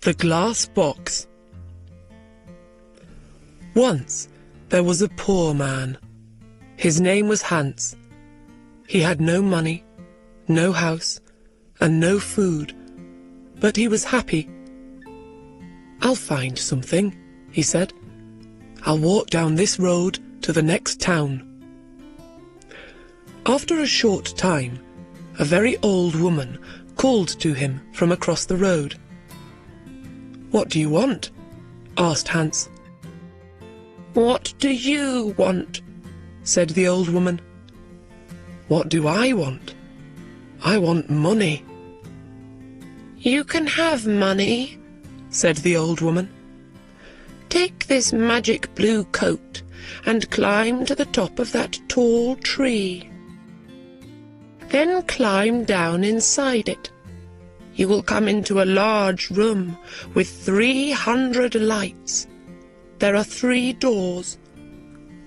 The Glass Box. Once there was a poor man. His name was Hans. He had no money, no house, and no food, but he was happy. "I'll find something," he said. "I'll walk down this road to the next town." After a short time, a very old woman called to him from across the road. "What do you want?" asked Hans. "What do you want?" said the old woman. "What do I want? I want money." "You can have money," said the old woman. "Take this magic blue coat and climb to the top of that tall tree. Then climb down inside it. You will come into a large room with 300 lights. There are 3 doors.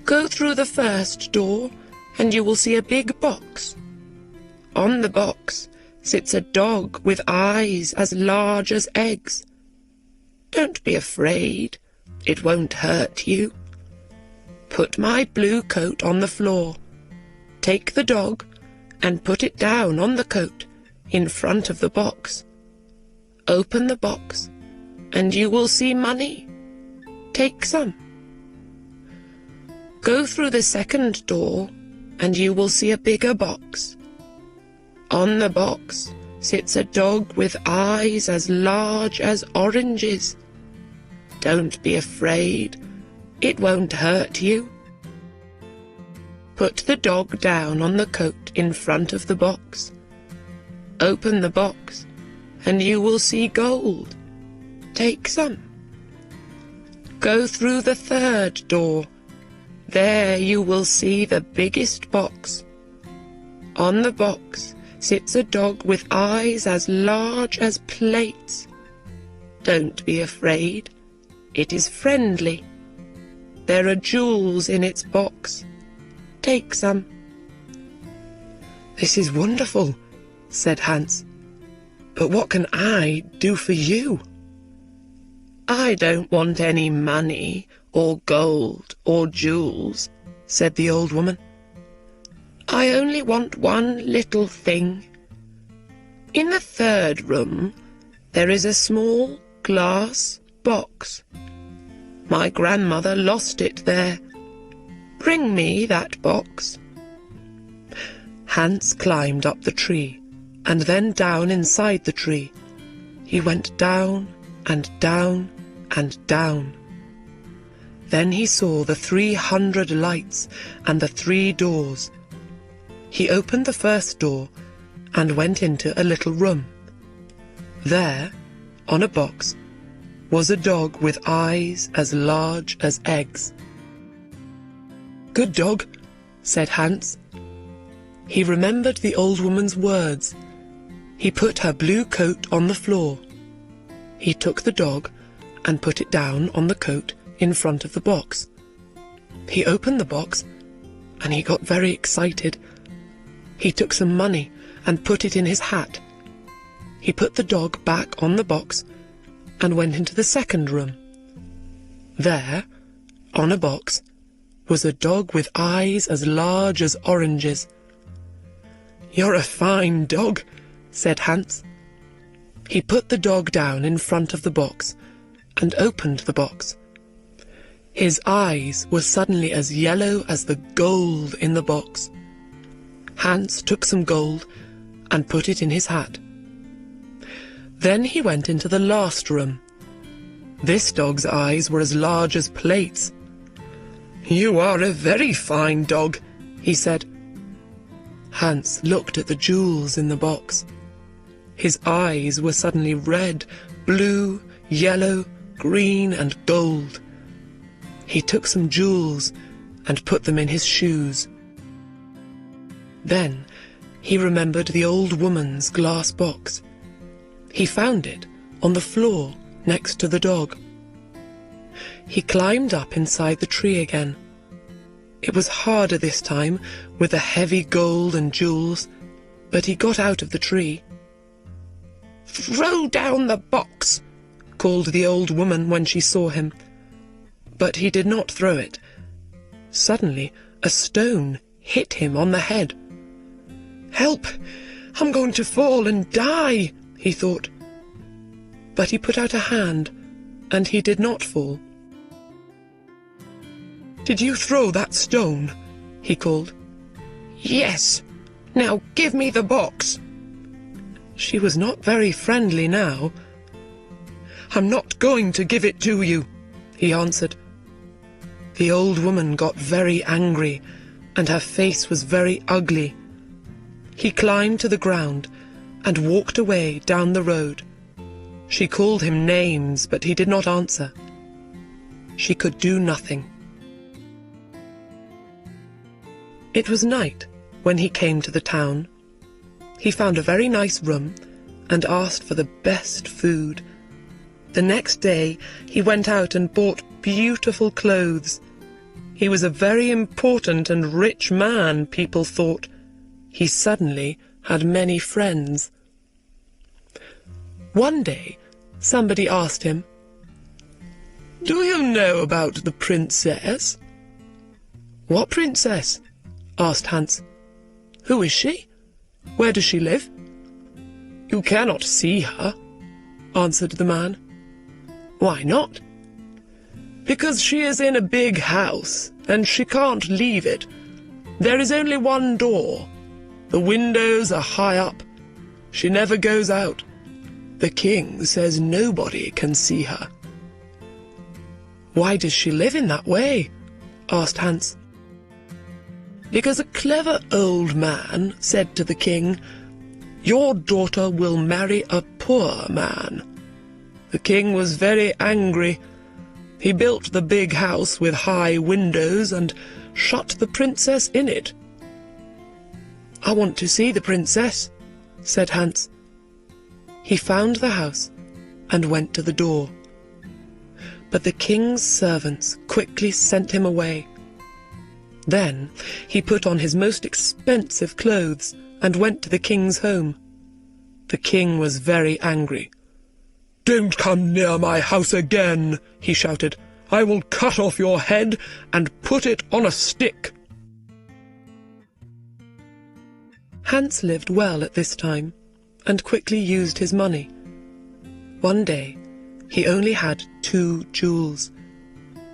Go through the first door and you will see a big box. On the box sits a dog with eyes as large as eggs. Don't be afraid, it won't hurt you. Put my blue coat on the floor. Take the dog and put it down on the coat in front of the box. Open the box and you will see money. Take some. Go through the second door and you will see a bigger box. On the box sits a dog with eyes as large as oranges. Don't be afraid, it won't hurt you. Put the dog down on the coat in front of the box. Open the box and you will see gold. Take some. Go through the third door. There you will see the biggest box. On the box sits a dog with eyes as large as plates. Don't be afraid, it is friendly. There are jewels in its box. Take some." "This is wonderful," said Hans. "But what can I do for you?" "I don't want any money or gold or jewels," said the old woman. "I only want one little thing. In the third room there is a small glass box. My grandmother lost it there. Bring me that box." Hans climbed up the tree and then down inside the tree. He went down and down and down. Then he saw the 300 lights and the 3 doors. He opened the first door and went into a little room. There, on a box, was a dog with eyes as large as eggs. "Good dog," said Hans. He remembered the old woman's words. He put her blue coat on the floor. He took the dog and put it down on the coat in front of the box. He opened the box and he got very excited. He took some money and put it in his hat. He put the dog back on the box and went into the second room. There, on a box, was a dog with eyes as large as oranges. "You're a fine dog," said Hans. He put the dog down in front of the box and opened the box. His eyes were suddenly as yellow as the gold in the box. Hans took some gold and put it in his hat. Then he went into the last room. This dog's eyes were as large as plates. "You are a very fine dog," he said. Hans looked at the jewels in the box. His eyes were suddenly red, blue, yellow, green, and gold. He took some jewels and put them in his shoes. Then he remembered the old woman's glass box. He found it on the floor next to the dog. He climbed up inside the tree again. It was harder this time with the heavy gold and jewels, but he got out of the tree. "Throw down the box," called the old woman when she saw him. But he did not throw it. Suddenly, a stone hit him on the head. "Help! I'm going to fall and die," he thought. But he put out a hand, and he did not fall. "Did you throw that stone?" he called. "Yes. Now give me the box." She was not very friendly now. "I'm not going to give it to you," he answered. The old woman got very angry, and her face was very ugly. He climbed to the ground and walked away down the road. She called him names, but he did not answer. She could do nothing. It was night when he came to the town. He found a very nice room and asked for the best food. The next day he went out and bought beautiful clothes. He was a very important and rich man, people thought. He suddenly had many friends. One day somebody asked him, "Do you know about the princess?" "What princess?" asked Hans. "Who is she? Where does she live?" "You cannot see her," answered the man. "Why not?" "Because she is in a big house, and she can't leave it. There is only one door. The windows are high up. She never goes out. The king says nobody can see her." "Why does she live in that way?" asked Hans. "Because a clever old man said to the king, 'Your daughter will marry a poor man.' The king was very angry. He built the big house with high windows and shut the princess in it." "I want to see the princess," said Hans. He found the house and went to the door. But the king's servants quickly sent him away. Then he put on his most expensive clothes and went to the king's home. The king was very angry. "Don't come near my house again," he shouted. "I will cut off your head and put it on a stick." Hans lived well at this time and quickly used his money. One day he only had 2 jewels.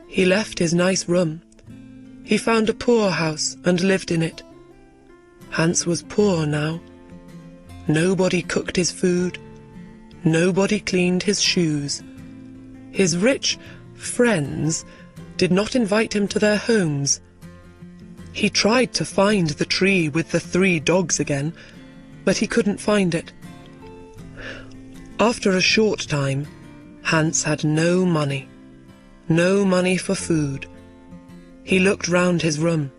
He left his nice room. He found a poor house and lived in it. Hans was poor now. Nobody cooked his food. Nobody cleaned his shoes. His rich friends did not invite him to their homes. He tried to find the tree with the 3 dogs again, but he couldn't find it. After a short time, Hans had no money for food. He looked round his room.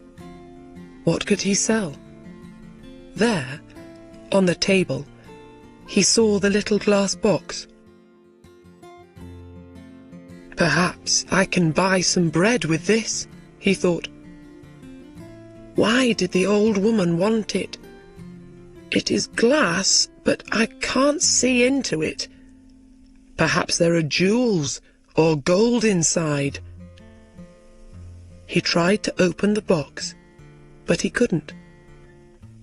What could he sell? There, on the table, he saw the little glass box. "Perhaps I can buy some bread with this," he thought. "Why did the old woman want it? It is glass, but I can't see into it. Perhaps there are jewels or gold inside." He tried to open the box, but he couldn't.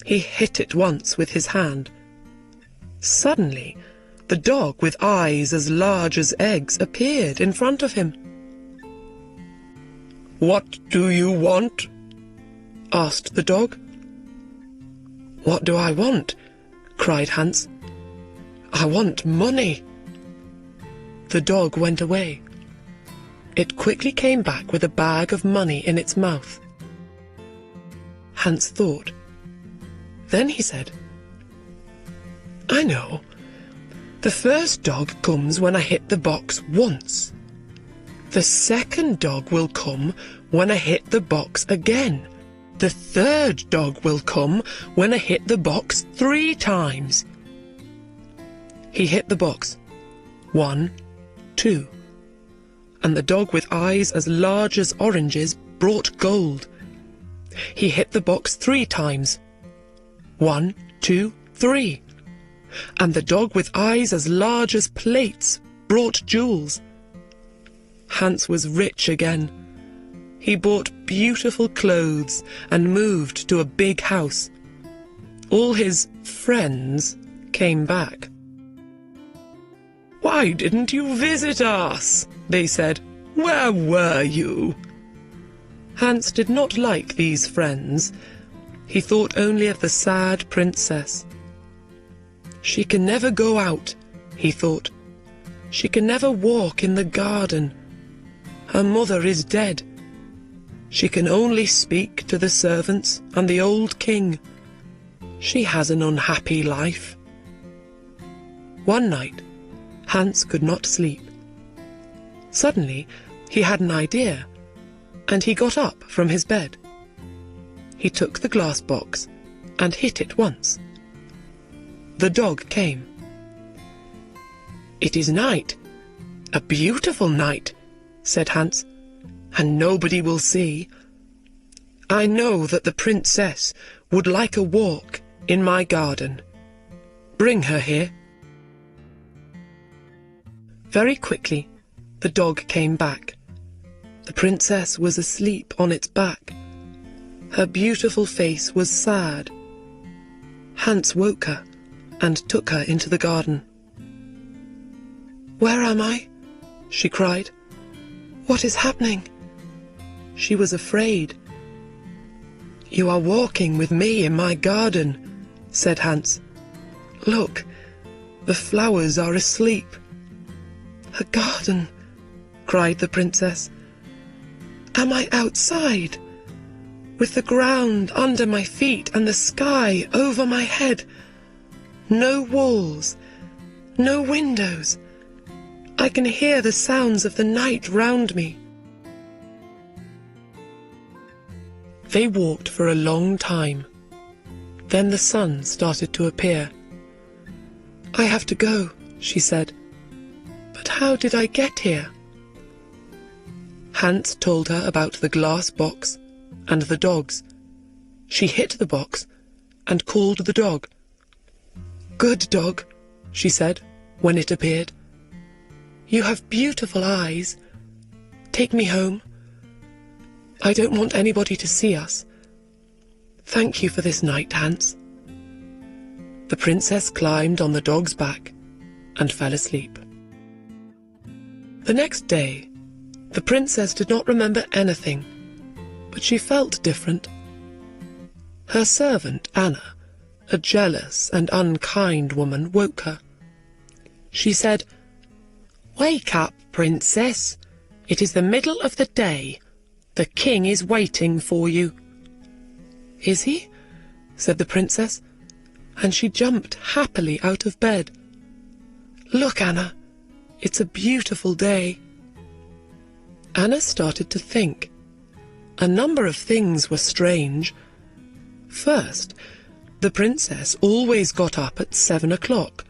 He hit it once with his hand. Suddenly, the dog with eyes as large as eggs appeared in front of him. "What do you want?" asked the dog. "What do I want?" cried Hans. "I want money." The dog went away. It quickly came back with a bag of money in its mouth. Hans thought. Then he said, "I know. The first dog comes when I hit the box once. The second dog will come when I hit the box again. The third dog will come when I hit the box 3 times. He hit the box. 1, 2. And the dog with eyes as large as oranges brought gold. He hit the box 3 times. 1, 2, 3. And the dog with eyes as large as plates brought jewels. Hans was rich again. He bought beautiful clothes and moved to a big house. All his friends came back. "Why didn't you visit us?" they said. "Where were you?" Hans did not like these friends. He thought only of the sad princess. "She can never go out," he thought. "She can never walk in the garden. Her mother is dead. She can only speak to the servants and the old king. She has an unhappy life." One night, Hans could not sleep. Suddenly, he had an idea, and he got up from his bed. He took the glass box and hit it once. The dog came. "It is night, a beautiful night," said Hans, "and nobody will see. I know that the princess would like a walk in my garden. Bring her here." Very quickly, the dog came back. The princess was asleep on its back. Her beautiful face was sad. Hans woke her and took her into the garden. "Where am I?" she cried. "What is happening?" She was afraid. "You are walking with me in my garden," said Hans. "Look, the flowers are asleep." "A garden?" cried the princess. "Am I outside, with the ground under my feet and the sky over my head? No walls, no windows. I can hear the sounds of the night round me." They walked for a long time. Then the sun started to appear. "I have to go," she said. "But how did I get here?" Hans told her about the glass box and the dogs. She hit the box and called the dog. "Good dog," she said when it appeared. "You have beautiful eyes. Take me home. I don't want anybody to see us. Thank you for this night, Hans." The princess climbed on the dog's back and fell asleep. The next day, the princess did not remember anything, but she felt different. Her servant, Anna, a jealous and unkind woman, woke her. She said, "Wake up, princess. It is the middle of the day. The king is waiting for you." "Is he?" said the princess, and she jumped happily out of bed. "Look, Anna, it's a beautiful day." Anna started to think. A number of things were strange. First, the princess always got up at 7 o'clock,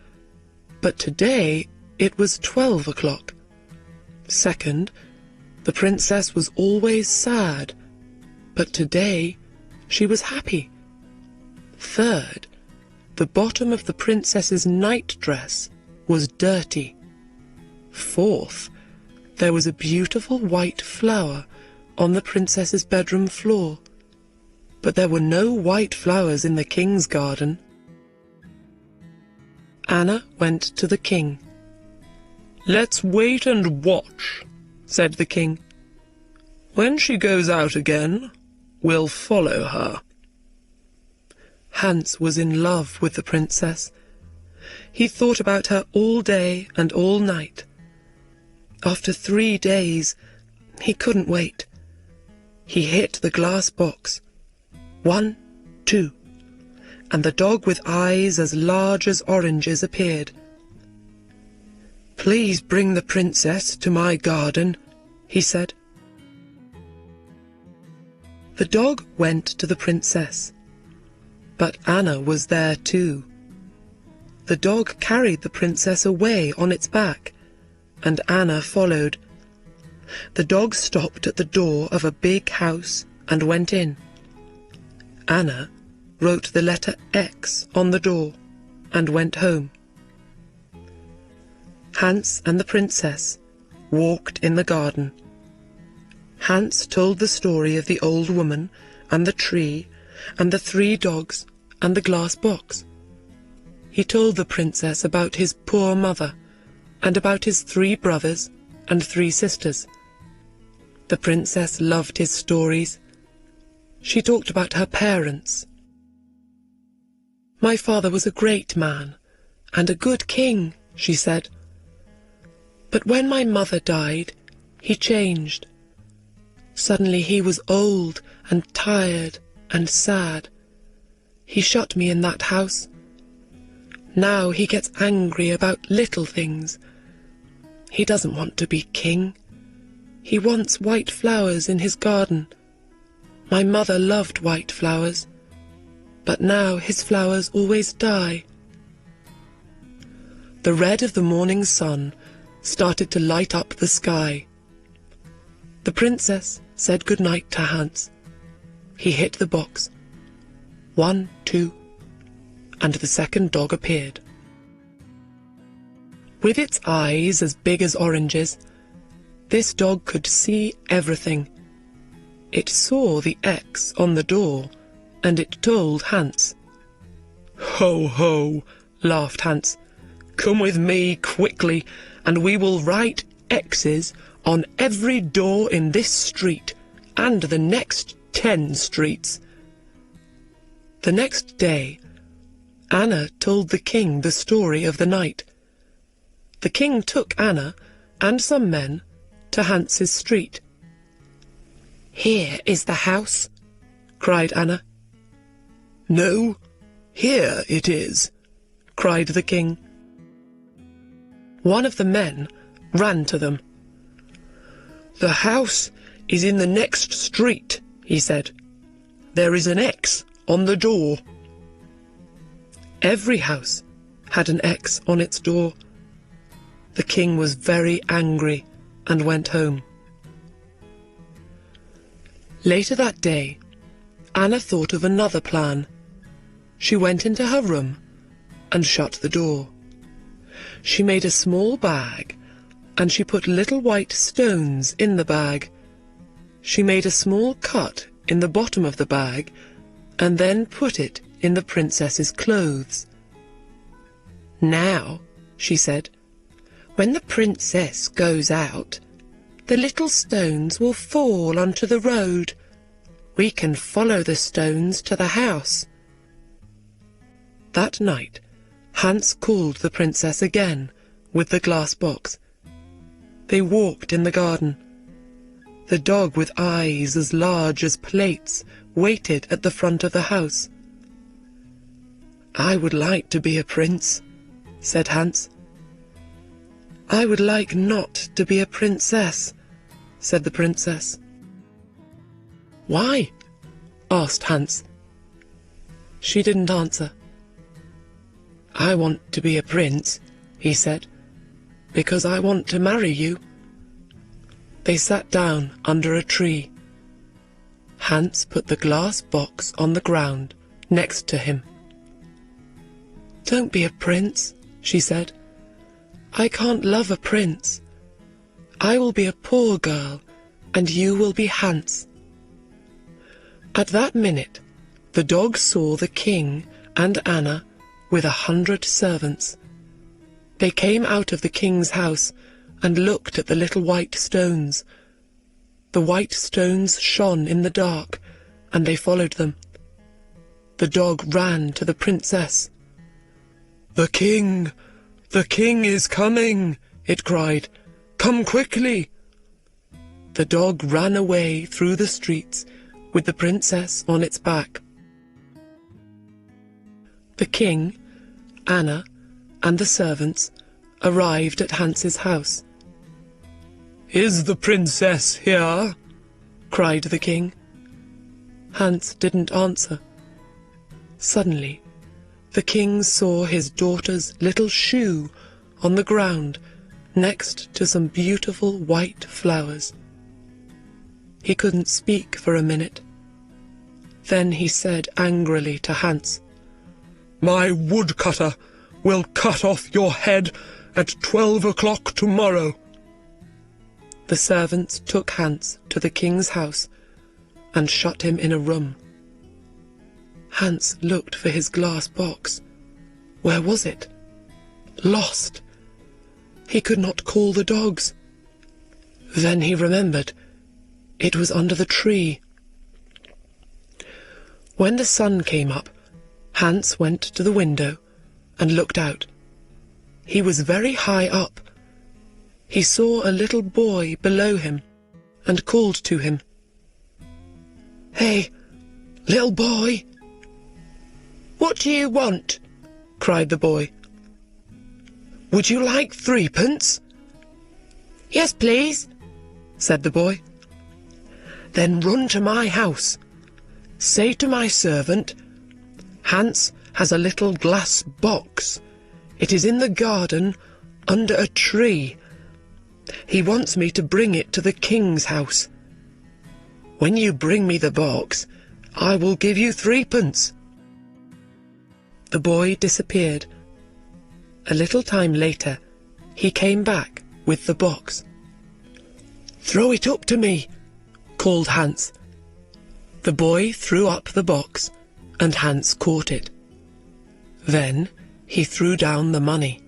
but today it was 12 o'clock. Second, the princess was always sad, but today she was happy. Third, the bottom of the princess's nightdress was dirty. Fourth, there was a beautiful white flower on the princess's bedroom floor, but there were no white flowers in the king's garden. Anna went to the king. "Let's wait and watch," said the king. "When she goes out again, we'll follow her." Hans was in love with the princess. He thought about her all day and all night. After 3 days, he couldn't wait. He hit the glass box. 1, 2, and the dog with eyes as large as oranges appeared. "Please bring the princess to my garden," he said. The dog went to the princess, but Anna was there too. The dog carried the princess away on its back, and Anna followed. The dog stopped at the door of a big house and went in. Anna wrote the letter X on the door and went home. Hans and the princess walked in the garden. Hans told the story of the old woman and the tree and the 3 dogs and the glass box. He told the princess about his poor mother and about his 3 brothers and 3 sisters. The princess loved his stories. She talked about her parents. "My father was a great man and a good king," she said. "But when my mother died, he changed. Suddenly he was old and tired and sad. He shut me in that house. Now he gets angry about little things. He doesn't want to be king. He wants white flowers in his garden. My mother loved white flowers, but now his flowers always die." The red of the morning sun started to light up the sky. The princess said good night to Hans. He hit the box. 1, 2, and the second dog appeared. With its eyes as big as oranges, this dog could see everything. It saw the X on the door, and it told Hans. "Ho, ho," laughed Hans. "Come with me quickly, and we will write X's on every door in this street and the next 10 streets." The next day, Anna told the king the story of the night. The king took Anna and some men to Hans's street. "Here is the house," cried Anna. "No, here it is," cried the king. One of the men ran to them. "The house is in the next street," he said. "There is an X on the door." Every house had an X on its door. The king was very angry and went home. Later that day, Anna thought of another plan. She went into her room and shut the door. She made a small bag, and she put little white stones in the bag. She made a small cut in the bottom of the bag, and then put it in the princess's clothes. "Now," she said, "when the princess goes out, the little stones will fall onto the road. We can follow the stones to the house." That night, Hans called the princess again with the glass box. They walked in the garden. The dog with eyes as large as plates waited at the front of the house. "I would like to be a prince," said Hans. "I would like not to be a princess," said the princess. "Why?" asked Hans. She didn't answer. "I want to be a prince," he said, "because I want to marry you." They sat down under a tree. Hans put the glass box on the ground next to him. "Don't be a prince," she said. "I can't love a prince. I will be a poor girl, and you will be Hans." At that minute, the dog saw the king and Anna with 100 servants. They came out of the king's house and looked at the little white stones. The white stones shone in the dark, and they followed them. The dog ran to the princess. The king is coming!" it cried. "Come quickly!" The dog ran away through the streets with the princess on its back. The king, Anna, and the servants arrived at Hans's house. "Is the princess here?" cried the king. Hans didn't answer. Suddenly, the king saw his daughter's little shoe on the ground next to some beautiful white flowers. He couldn't speak for a minute. Then he said angrily to Hans, "My woodcutter will cut off your head at 12 o'clock tomorrow." The servants took Hans to the king's house and shut him in a room. Hans looked for his glass box. Where was it? Lost. He could not call the dogs. Then he remembered. It was under the tree. When the sun came up, Hans went to the window and looked out. He was very high up. He saw a little boy below him and called to him. "Hey, little boy!" "What do you want?" cried the boy. "Would you like 3p?" "Yes, please," said the boy. "Then run to my house. Say to my servant, 'Hans has a little glass box. It is in the garden under a tree. He wants me to bring it to the king's house. When you bring me the box, I will give you 3p." The boy disappeared. A little time later, he came back with the box. "Throw it up to me," called Hans. The boy threw up the box, and Hans caught it. Then he threw down the money.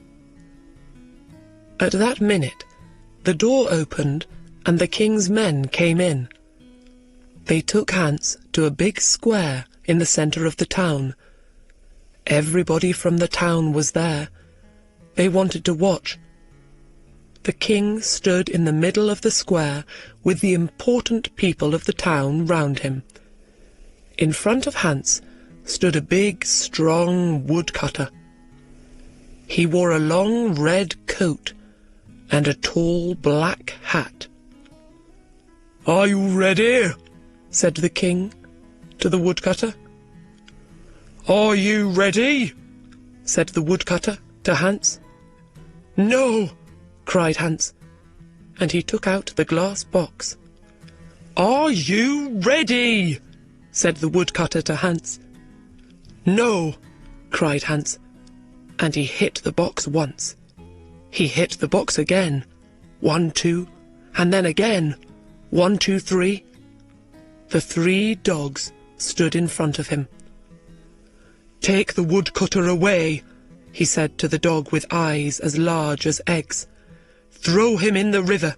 At that minute, the door opened, and the king's men came in. They took Hans to a big square in the centre of the town. Everybody from the town was there. They wanted to watch. The king stood in the middle of the square with the important people of the town round him. In front of Hans stood a big, strong woodcutter. He wore a long red coat and a tall black hat. "Are you ready?" said the king to the woodcutter. "Are you ready?" said the woodcutter to Hans. "No," cried Hans, and he took out the glass box. "Are you ready?" said the woodcutter to Hans. "No," cried Hans, and he hit the box once. He hit the box again. 1, 2, and then again. 1, 2, 3. The 3 dogs stood in front of him. "Take the woodcutter away," he said to the dog with eyes as large as eggs. "Throw him in the river."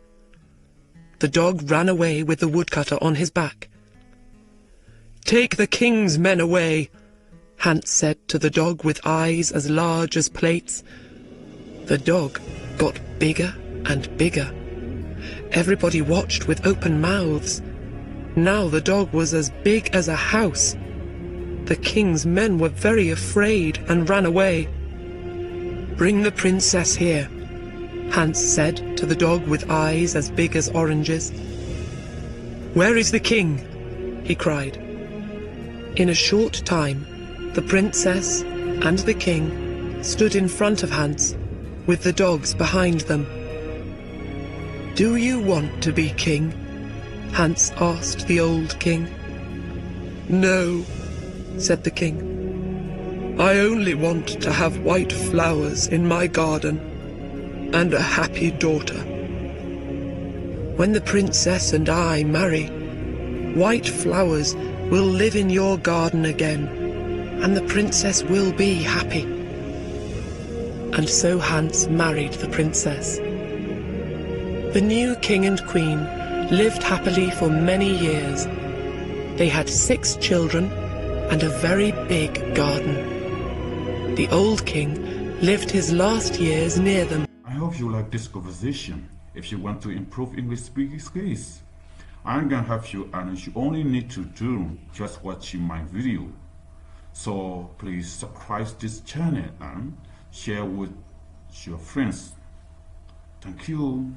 The dog ran away with the woodcutter on his back. "Take the king's men away," Hans said to the dog with eyes as large as plates. The dog got bigger and bigger. Everybody watched with open mouths. Now the dog was as big as a house. The king's men were very afraid and ran away. "Bring the princess here," Hans said to the dog with eyes as big as oranges. "Where is the king?" he cried. In a short time, the princess and the king stood in front of Hans, with the dogs behind them. "Do you want to be king?" Hans asked the old king. "No," said the king. "I only want to have white flowers in my garden and a happy daughter. When the princess and I marry, white flowers will live in your garden again, and the princess will be happy." And so Hans married the princess. The new king and queen lived happily for many years. They had 6 children and a very big garden. The old king lived his last years near them. I hope you like this conversation. If you want to improve English speaking skills, I'm gonna help you, and you only need to do just watching my video. So please subscribe this channel and share with your friends. Thank you.